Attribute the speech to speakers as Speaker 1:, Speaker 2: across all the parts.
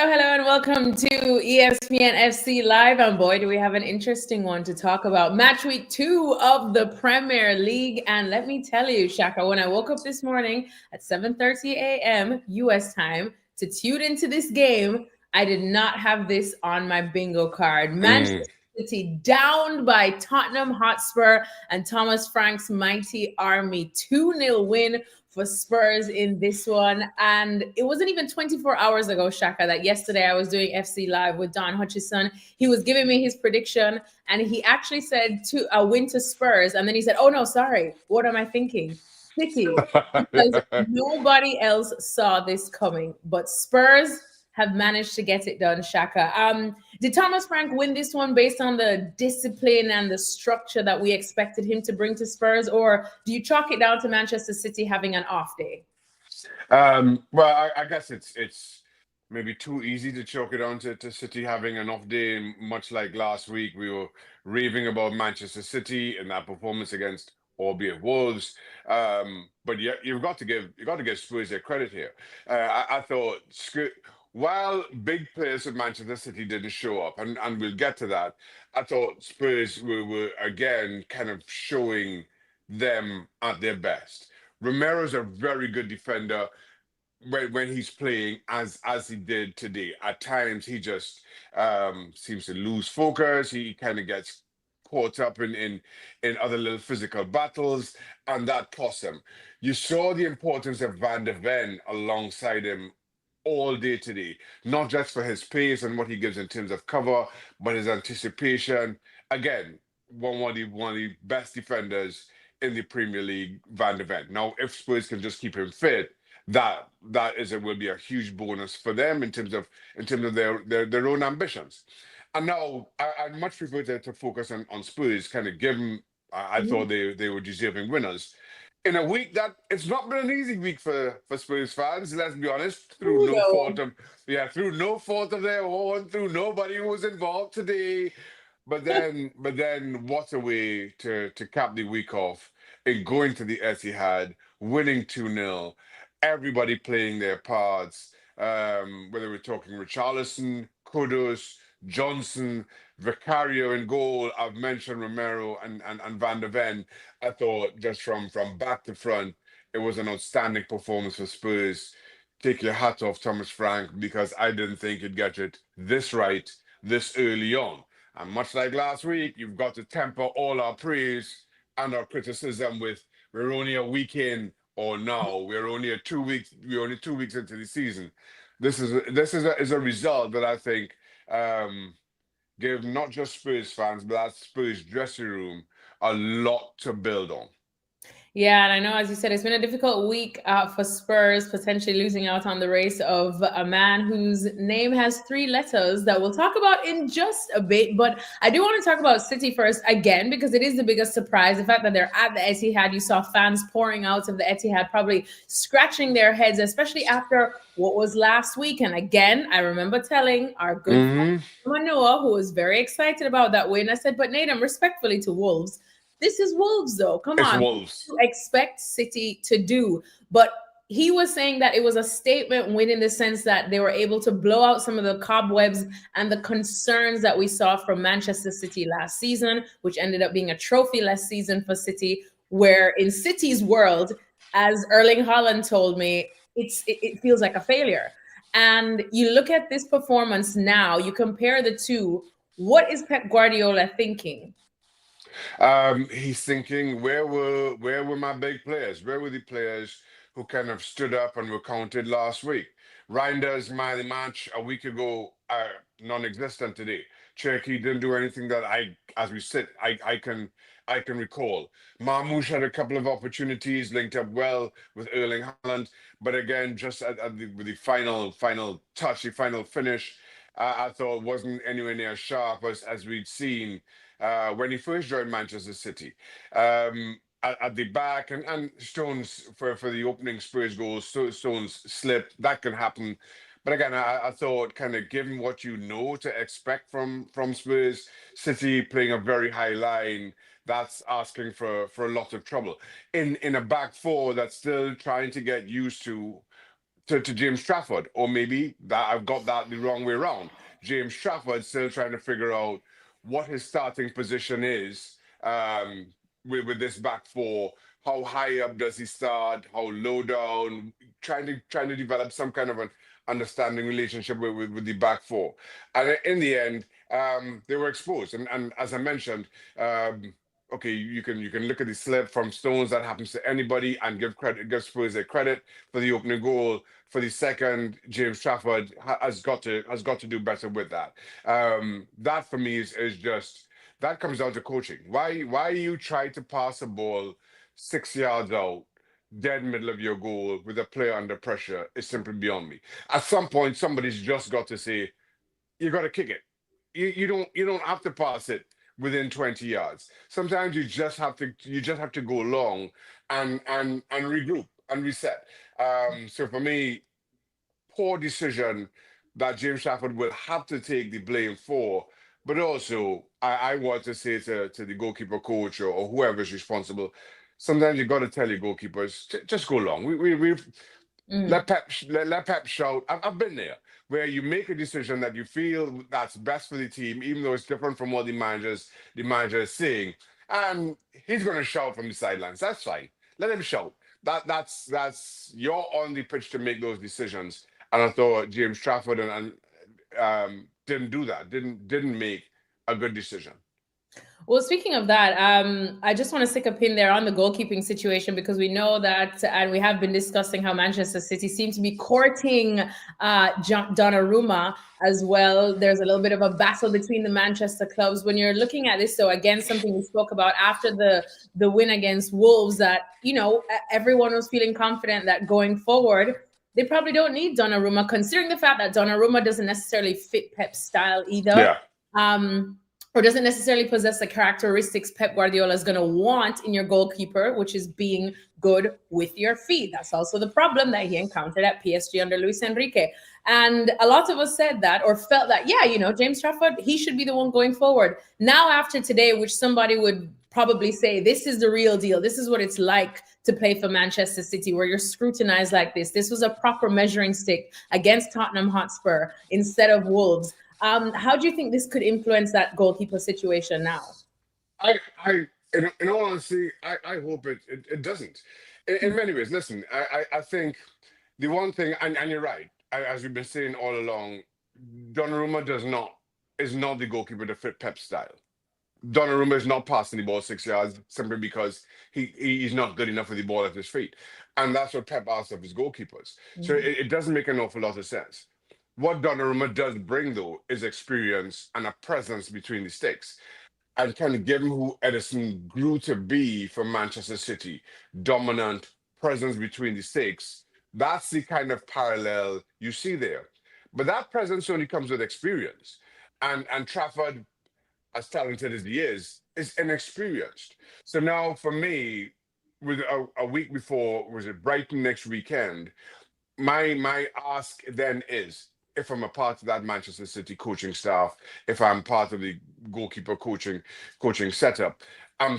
Speaker 1: Hello, and welcome to ESPN FC Live. And boy, do we have an interesting one to talk about. Match week 2 of the Premier League. And let me tell you, Shaka, when I woke up this morning at 7:30 a.m. US time to tune into this game, I did not have this on my bingo card. Manchester City downed by Tottenham Hotspur and Thomas Frank's mighty Army. 2-0 win for Spurs in this one. And it wasn't even 24 hours ago, Shaka, that yesterday I was doing FC Live with Don Hutchison. He was giving me his prediction, and he actually said to a win to Spurs. And then he said, oh, no, sorry. What am I thinking? City. Because nobody else saw this coming. But Spurs have managed to get it done, Shaka. Did Thomas Frank win this one based on the discipline and the structure that we expected him to bring to Spurs, or do you chalk it down to Manchester City having an off day?
Speaker 2: Well, I guess it's maybe too easy to chalk it on to City having an off day. Much like last week, we were raving about Manchester City and that performance against albeit Wolves. But yeah, you got to give Spurs their credit here. I thought while big players of Manchester City didn't show up, and we'll get to that, I thought Spurs were again kind of showing them at their best. Romero's a very good defender when he's playing as he did today. At times he just seems to lose focus. He kind of gets caught up in other little physical battles, and that cost him. You saw the importance of Van de Ven alongside him all day today, not just for his pace and what he gives in terms of cover, but his anticipation. Again, one of the best defenders in the Premier League, Van de Ven. Now, if Spurs can just keep him fit, that will be a huge bonus for them in terms of their own ambitions. And now I much prefer to focus on Spurs, kind of given I thought they were deserving winners in a week that it's not been an easy week for Spurs fans. Let's be honest, through no fault of their own, through nobody who was involved today. But then, what a way to cap the week off in going to the Etihad, winning 2-0, everybody playing their parts. Whether we're talking Richarlison, Kudus, Johnson, Vicario in goal. I've mentioned Romero and Van de Ven. I thought just from back to front, it was an outstanding performance for Spurs. Take your hat off, Thomas Frank, because I didn't think he'd get it this right this early on. And much like last week, you've got to temper all our praise and our criticism with we're only a week in, or no, we're only 2 weeks into the season. This is a result that I think give not just Spurs fans, but that Spurs dressing room a lot to build on.
Speaker 1: Yeah, and I know, as you said, it's been a difficult week for Spurs, potentially losing out on the race of a man whose name has 3 letters that we'll talk about in just a bit. But I do want to talk about City first again, because it is the biggest surprise. The fact that they're at the Etihad, you saw fans pouring out of the Etihad, probably scratching their heads, especially after what was last week. And again, I remember telling our good friend Manoa, who was very excited about that win, I said, but Nathan, respectfully to Wolves, this is Wolves, though. Come
Speaker 2: It's
Speaker 1: on.
Speaker 2: Wolves.
Speaker 1: To expect City to do. But he was saying that it was a statement win in the sense that they were able to blow out some of the cobwebs and the concerns that we saw from Manchester City last season, which ended up being a trophy-less season for City, where in City's world, as Erling Haaland told me, it feels like a failure. And you look at this performance now, you compare the two. What is Pep Guardiola thinking?
Speaker 2: He's thinking, where were my big players? Where were the players who kind of stood up and were counted last week? Reinders, man of the match a week ago, are non-existent today. Cherky didn't do anything that as we sit, I can recall. Marmoush had a couple of opportunities, linked up well with Erling Haaland, but again, just with the final touch, the final finish, I thought wasn't anywhere near sharp as we'd seen when he first joined Manchester City. At the back, and Stones for the opening Spurs goal, Stones slipped. That can happen. But again, I thought, kind of given what you know to expect from Spurs, City playing a very high line, that's asking for a lot of trouble. In a back four that's still trying to get used to to James Trafford, or maybe that I've got that the wrong way around. James Trafford still trying to figure out what his starting position is with this back four. How high up does he start? How low down? Trying to develop some kind of an understanding relationship with the back four. And in the end, they were exposed. And as I mentioned, okay, you can look at the slip from Stones, that happens to anybody, and give Spurs a credit for the opening goal. For the second, James Trafford has got to do better with that. That for me is just, that comes down to coaching. Why you try to pass a ball 6 yards out, dead middle of your goal with a player under pressure is simply beyond me. At some point, somebody's just got to say, you got to kick it. You don't have to pass it within 20 yards. Sometimes you just have to go long and regroup and reset. So for me, poor decision that James Trafford will have to take the blame for. But also, I want to say to the goalkeeper coach or whoever is responsible, sometimes you got to tell your goalkeepers, just go long. We
Speaker 1: Mm.
Speaker 2: let Pep shout. I've been there where you make a decision that you feel that's best for the team, even though it's different from what the manager is saying, and he's going to shout from the sidelines. That's fine. Let him shout. That's you're on the pitch to make those decisions. And I thought James Trafford and didn't do that. Didn't make a good decision.
Speaker 1: Well, speaking of that, I just want to stick a pin there on the goalkeeping situation because we know that, and we have been discussing how Manchester City seem to be courting Donnarumma as well. There's a little bit of a battle between the Manchester clubs. When you're looking at this, so again, something we spoke about after the win against Wolves, that everyone was feeling confident that going forward, they probably don't need Donnarumma, considering the fact that Donnarumma doesn't necessarily fit Pep's style either.
Speaker 2: Yeah.
Speaker 1: Or doesn't necessarily possess the characteristics Pep Guardiola is going to want in your goalkeeper, which is being good with your feet. That's also the problem that he encountered at PSG under Luis Enrique. And a lot of us said that or felt that, James Trafford, he should be the one going forward. Now, after today, which somebody would probably say, this is the real deal. This is what it's like to play for Manchester City, where you're scrutinized like this. This was a proper measuring stick against Tottenham Hotspur instead of Wolves. How do you think this could influence that goalkeeper situation now?
Speaker 2: In all honesty, I hope it doesn't. In many ways, listen, I think the one thing, and you're right, as we've been saying all along, Donnarumma is not the goalkeeper to fit Pep's style. Donnarumma is not passing the ball 6 yards simply because he's not good enough with the ball at his feet. And that's what Pep asks of his goalkeepers. So it doesn't make an awful lot of sense. What Donnarumma does bring, though, is experience and a presence between the sticks. And kind of given who Edison grew to be for Manchester City, dominant presence between the sticks, that's the kind of parallel you see there. But that presence only comes with experience. And Trafford, as talented as he is inexperienced. So now for me, with a week before, was it Brighton next weekend? My ask then is, if I'm a part of that Manchester City coaching staff, if I'm part of the goalkeeper coaching setup, I'm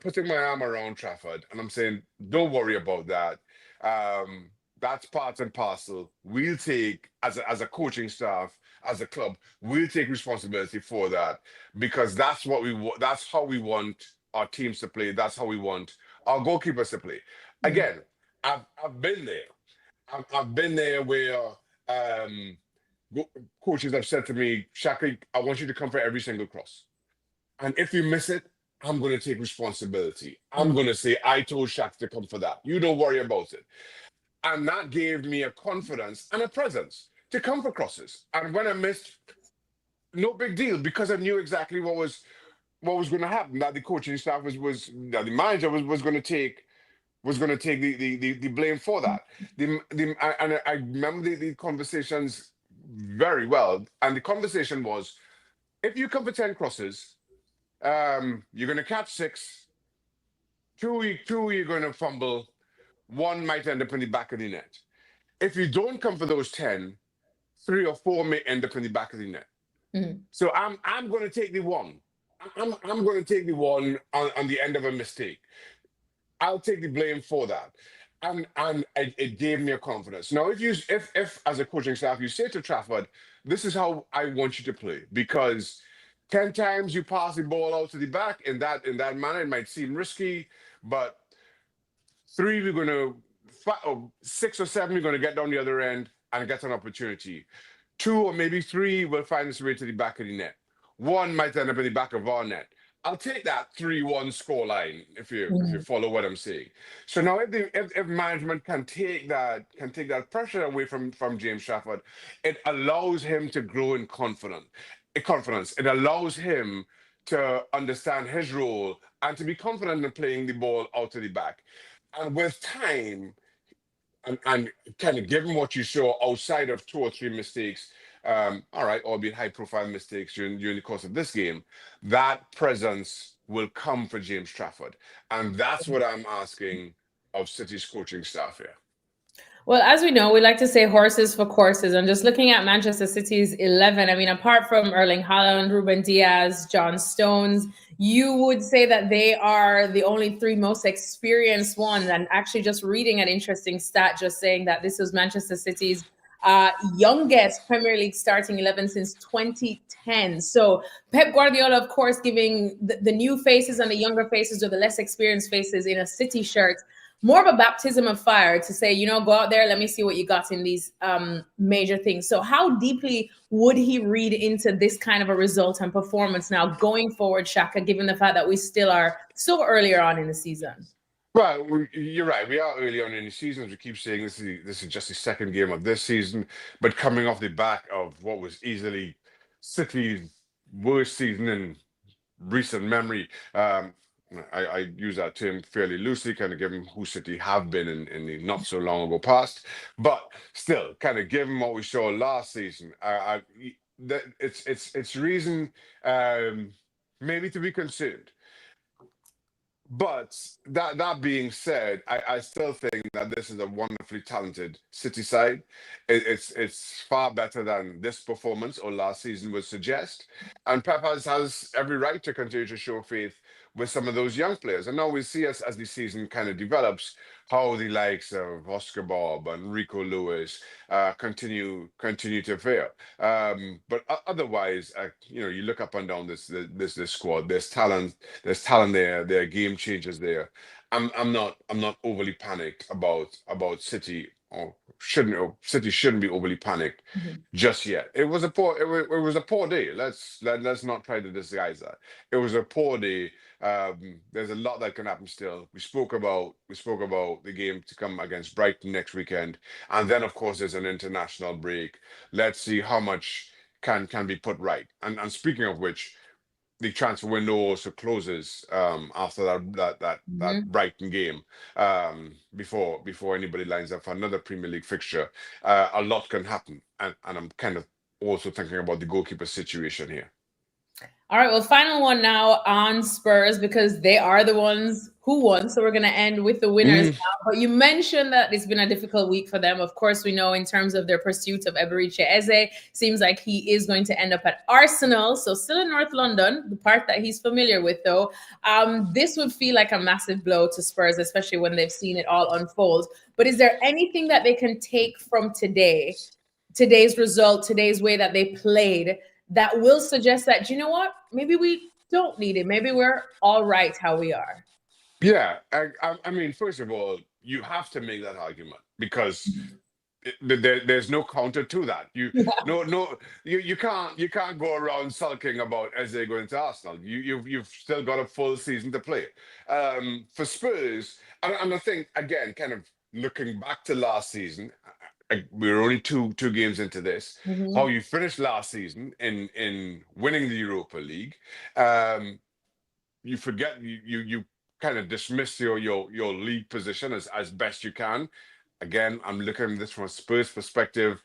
Speaker 2: putting my arm around Trafford and I'm saying, don't worry about that. That's part and parcel. We'll take as a coaching staff, as a club, we'll take responsibility for that because that's what we want. That's how we want our teams to play. That's how we want our goalkeepers to play. Again, I've been there. I've been there where um, coaches have said to me, Shaka, I want you to come for every single cross. And if you miss it, I'm going to take responsibility. I'm going to say, I told Shaq to come for that. You don't worry about it. And that gave me a confidence and a presence to come for crosses. And when I missed, no big deal because I knew exactly what was going to happen. That the coaching staff was that the manager was going to take the blame for that. I remember the conversations very well. And the conversation was, if you come for 10 crosses, you're going to catch six, two you're going to fumble, one might end up in the back of the net. If you don't come for those 10, three or four may end up in the back of the net. So I'm going to take the one. I'm going to take the one on the end of a mistake. I'll take the blame for that. and it gave me a confidence. Now, if as a coaching staff you say to Trafford, this is how I want you to play, because 10 times you pass the ball out to the back in that manner, it might seem risky, but three we're going to or six or seven we're going to get down the other end and get an opportunity. Two or maybe three will find its way to the back of the net. One might end up in the back of our net. I'll take that 3-1 score line if you
Speaker 1: Mhm.
Speaker 2: follow what I'm saying. So now if management can take that pressure away from James Trafford, it allows him to grow in confidence. It allows him to understand his role and to be confident in playing the ball out to the back. And with time, and kind of given what you saw outside of two or three mistakes, all right, albeit high profile mistakes during the course of this game, that presence will come for James Trafford. And that's what I'm asking of City's coaching staff here.
Speaker 1: Well, as we know, we like to say horses for courses. And just looking at Manchester City's 11, I mean, apart from Erling Haaland, Ruben Diaz, John Stones, you would say that they are the only three most experienced ones. And actually, just reading an interesting stat, just saying that this was Manchester City's youngest Premier League starting 11 since 2010. So Pep Guardiola, of course, giving the new faces and the younger faces or the less experienced faces in a City shirt more of a baptism of fire to say, go out there, let me see what you got in these major things. So how deeply would he read into this kind of a result and performance now going forward, Shaka, given the fact that we still are so earlier on in the season?
Speaker 2: Well, you're right. We are early on in the season. As we keep saying, this is just the second game of this season, but coming off the back of what was easily City's worst season in recent memory. I use that term fairly loosely, kind of given who City have been in the not so long ago past, but still, kind of given what we saw last season, it's reason maybe to be concerned. But that being said, I still think that this is a wonderfully talented City side. It's far better than this performance or last season would suggest. And Pep has every right to continue to show faith with some of those young players. And now we see as the season kind of develops, how the likes of Oscar Bob and Rico Lewis continue to fare. But otherwise, you look up and down this squad. There's talent there. There are game changers there. I'm not overly panicked about City, or City shouldn't be overly panicked
Speaker 1: Mhm.
Speaker 2: just yet. It was a poor day. Let's not try to disguise that. It was a poor day. There's a lot that can happen still. We spoke about the game to come against Brighton next weekend, and then of course there's an international break. Let's see how much can be put right. And speaking of which, the transfer window also closes after that
Speaker 1: Mhm.
Speaker 2: Brighton game, before anybody lines up for another Premier League fixture. A lot can happen, and I'm kind of also thinking about the goalkeeper situation here.
Speaker 1: All right, well, final one now on Spurs because they are the ones who won. So we're going to end with the winners
Speaker 2: Mm,
Speaker 1: now. But you mentioned that it's been a difficult week for them. Of course, we know in terms of their pursuit of Eberiche Eze, seems like he is going to end up at Arsenal. So still in North London, the part that he's familiar with, though. This would feel like a massive blow to Spurs, especially when they've seen it all unfold. But is there anything that they can take from today's result, today's way that they played, that will suggest that, you know what, maybe we don't need it. Maybe we're all right how we are.
Speaker 2: yeah, I mean, first of all, you have to make that argument because there's no counter to that. You can't go around sulking about as they go into Arsenal. You've still got a full season to play. For Spurs, and I think again, kind of looking back to last season, we were only two games into this. How
Speaker 1: Mhm.
Speaker 2: you finished last season in winning the Europa League. Um, you forget you kind of dismiss your league position as best you can. Again, I'm looking at this from a Spurs perspective,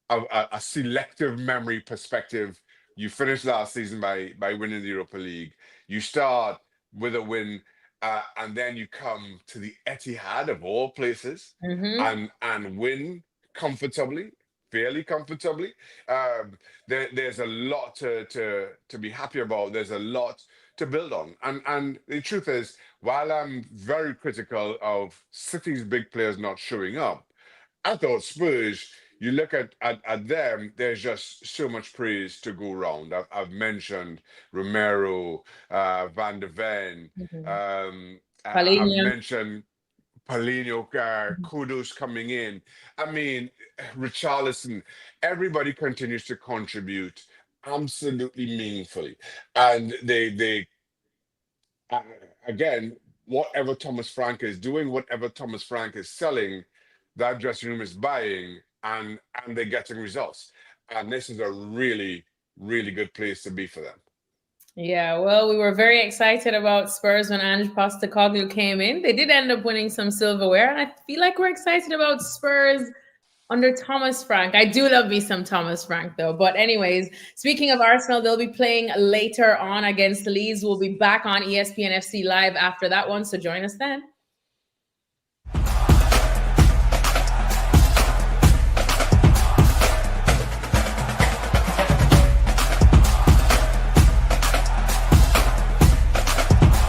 Speaker 2: a selective memory perspective. You finished last season by winning the Europa League. You start with a win, and then you come to the Etihad of all places,
Speaker 1: Mhm.
Speaker 2: and win comfortably. fairly comfortably. There's a lot to be happy about. There's a lot to build on. And the truth is, while I'm very critical of City's big players not showing up, I thought Spurs, you look at them, there's just so much praise to go around. I've mentioned Romero, Van de Ven,
Speaker 1: Mhm.
Speaker 2: I've
Speaker 1: Paulinho.
Speaker 2: mentioned Paulinho, kudos coming in. I mean, Richarlison, everybody continues to contribute absolutely meaningfully. And they uh, again, whatever Thomas Frank is doing, whatever Thomas Frank is selling, that dressing room is buying, and they're getting results. And this is a really, really good place to be for them.
Speaker 1: Yeah, well, we were very excited about Spurs when Ange Postecoglou came in. They did end up winning some silverware, and I feel like we're excited about Spurs under Thomas Frank. I do love me some Thomas Frank, though. But anyways, speaking of Arsenal, they'll be playing later on against Leeds. We'll be back on ESPN FC Live after that one, so join us then.